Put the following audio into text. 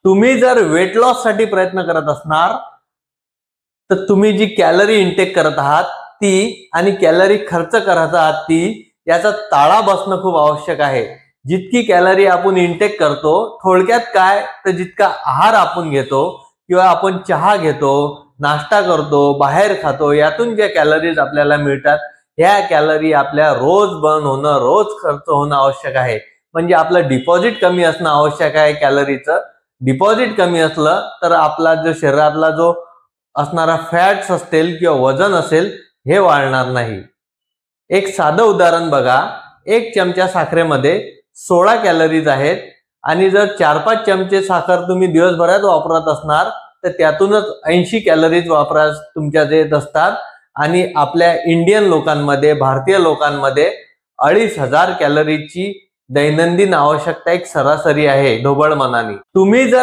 तुम्ही जर weight loss साठी प्रयत्न करत असणार तर तुम्ही जी कॅलरी इंटेक करत आहात ती आणि कॅलरी खर्च करत आहात ती याचा ताळा बसणं खूप आवश्यक आहे। जितकी कॅलरी आपण इंटेक करतो, थोडक्यात काय तर जितका आहार आपण घेतो किंवा आपण चहा घेतो, नाश्ता करतो, बाहेर खातो, यातून ज्या कॅलरीज आपल्याला मिळतात ह्या कॅलरी आपल्या रोज बर्न होणं, रोज खर्च होणं आवश्यक आहे। म्हणजे आपलं डिपॉझिट कमी असणं आवश्यक आहे। कॅलरीचं डिपॉझिट कमी असलं तर आपला जो शरीरातला जो असणारा फॅट्स असतील किंवा वजन असेल हे वाढणार नाही। एक साधं उदाहरण बघा, एक चमचा साखरेमध्ये 16 कॅलरीज आहेत आणि जर 4-5 चमचे साखर तुम्ही दिवसभरात वापरत असणार तर त्यातूनच 80 कॅलरीज वापरास तुमच्या येत असतात। आणि आपल्या इंडियन लोकांमध्ये, भारतीय लोकांमध्ये 2500 कॅलरीची दैनंदिन आवश्यकता एक सरासरी आहे ढोबळ मनाने। तुम्ही जर